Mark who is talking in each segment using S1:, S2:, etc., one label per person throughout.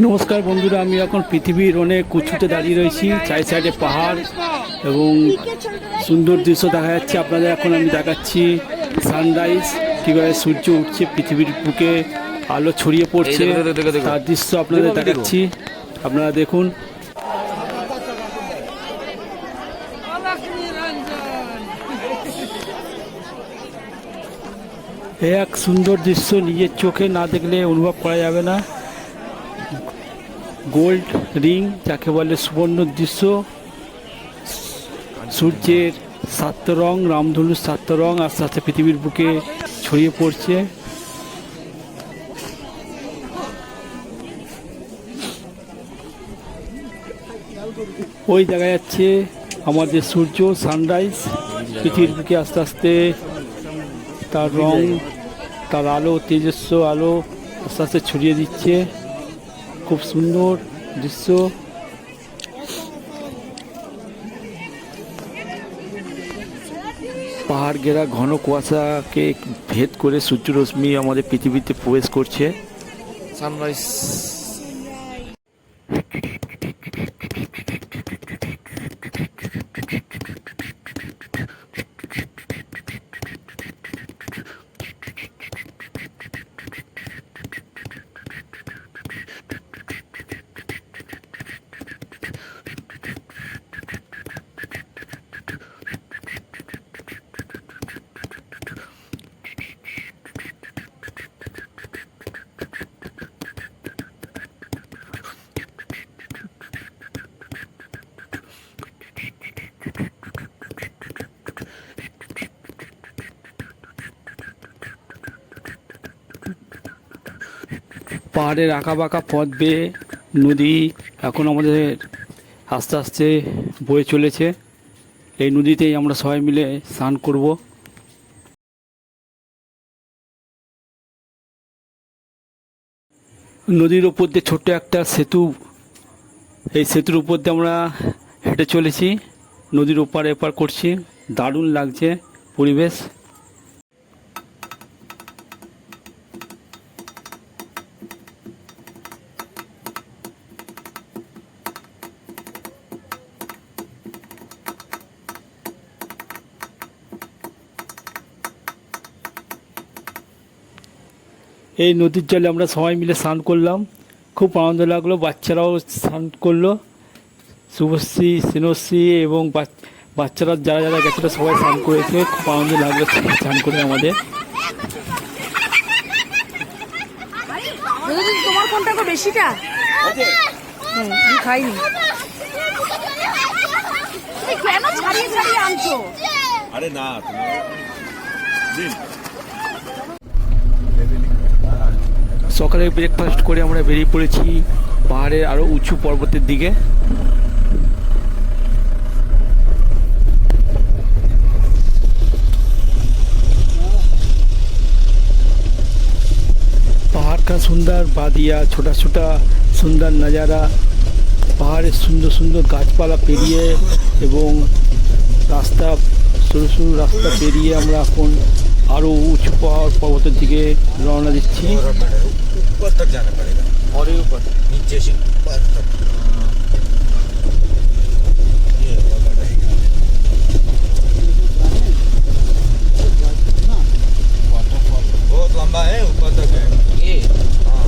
S1: নমস্কার বন্ধুরা, আমি এখন পৃথিবীর অনেক উঁচুতে দাঁড়িয়ে রয়েছি। চার সাইডে পাহাড় এবং সুন্দর দৃশ্য দেখা যাচ্ছে। আপনাদের এখন আমি দেখাচ্ছি সানরাইজ, কীভাবে সূর্য উঠছে, পৃথিবীর বুকে আলো ছড়িয়ে পড়ছে, তার দৃশ্য আপনাদের দেখাচ্ছি। আপনারা দেখুন। এক সুন্দর দৃশ্য, নিজের চোখে না দেখলে অনুভব করা যাবে না। গোল্ড রিং যাকে বলে সুবর্ণ দৃশ্য, সূর্যের 7 রং, রামধনুর 7 রং আস্তে আস্তে পৃথিবীর বুকে ছড়িয়ে পড়ছে। ওই দেখা যাচ্ছে আমাদের সূর্য সানরাইজ, পৃথিবীর বুকে আস্তে আস্তে তার রং, তার আলো, তেজস্ব আলো আস্তে আস্তে ছড়িয়ে দিচ্ছে। খুব সুন্দর দৃশ্য। পাহাড় ঘেরা ঘন কুয়াশাকে ভেদ করে সূর্যরশ্মি আমাদের পৃথিবীতে প্রবেশ করছে। সানরাইজ। পাহাড়ের আঁকা বাঁকা পথ বেয়ে নদী এখন আমাদের আস্তে আস্তে বয়ে চলেছে। এই নদীতেই আমরা সবাই মিলে স্নান করব। নদীর উপর দিয়ে ছোট্ট একটা সেতু, এই সেতুর উপর দিয়ে আমরা হেঁটে চলেছি, নদীর ওপার এপার করছি। দারুণ লাগছে পরিবেশ। এই নদীর জলে আমরা সবাই মিলে স্নান করলাম, খুব আনন্দ লাগলো। বাচ্চারাও স্নান করলো, শুভশ্রী, সিনশ্রী এবং বাচ্চারা যারা যারা গেছিলো সবাই স্নান করেছে। খুব আনন্দ লাগলো স্নান করে আমাদের।
S2: তোমার কোনটা বেশিটা? আমি খাইনি। কেন ছাড়িয়ে ছাড়িয়ে আনছো? আরে না,
S1: সকালে ব্রেকফাস্ট করে আমরা বেরিয়ে পড়েছি পাহাড়ের আরও উঁচু পর্বতের দিকে। पहाड़ का सुंदर वादिया, छोटा छोटा सुंदर नज़ारा, পাহাড়ের সুন্দর সুন্দর গাছপালা পেরিয়ে এবং রাস্তা, সরু সরু রাস্তা পেরিয়ে আমরা এখন আরও উঁচু পাহাড় পর্বতের দিকে রওনা দিচ্ছি।
S3: ऊपर तक जाना पड़ेगा और ऊपर नीचे से ऊपर तक। ये वाटरफॉल बहुत लंबा है, ऊपर तक है ये। हाँ,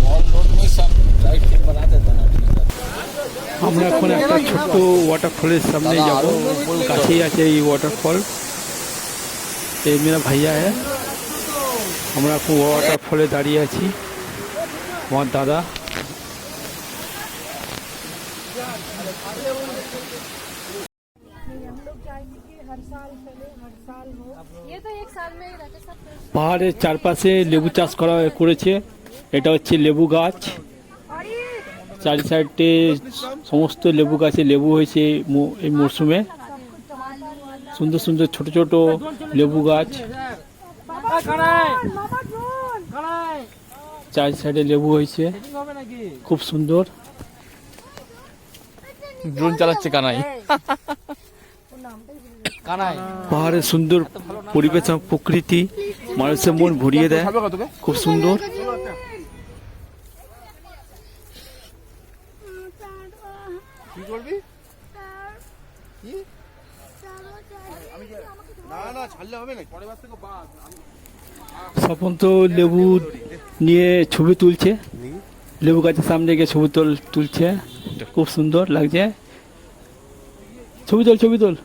S3: वॉल रोड में सब राइट फिर बना देता ना।
S1: আমরা এখন একটা ছোট্ট ওয়াটারফলের সামনে যাব। কাছেই আছে এই ওয়াটারফল। এই মেরা ভাইয়া হ্যাঁ, আমরা এখন ওয়াটারফলে দাঁড়িয়ে আছি। আমার দাদা। পাহাড়ের চারপাশে লেবু চাষ করেছে। এটা হচ্ছে লেবু গাছ। চারি সাইডে সমস্ত লেবু গাছে লেবু হয়েছে এই মরশুমে। সুন্দর সুন্দর ছোট ছোট লেবু গাছ, চারি সাইডে লেবু হয়েছে, খুব সুন্দর।
S4: ড্রোন চালাচ্ছে কানাই।
S1: পাহাড়ের সুন্দর পরিবেশ এবং প্রকৃতি মানুষের মন ভরিয়ে দেয়, খুব সুন্দর।
S4: কি করবি? না না ছাড়লে হবে না, পরের বার থেকে বাদ।
S1: স্বপন তো লেবু নিয়ে ছবি তুলছে, লেবু গাছের সামনে গিয়ে ছবি তুলছে, খুব সুন্দর লাগছে। ছবি তোল, ছবি তোল।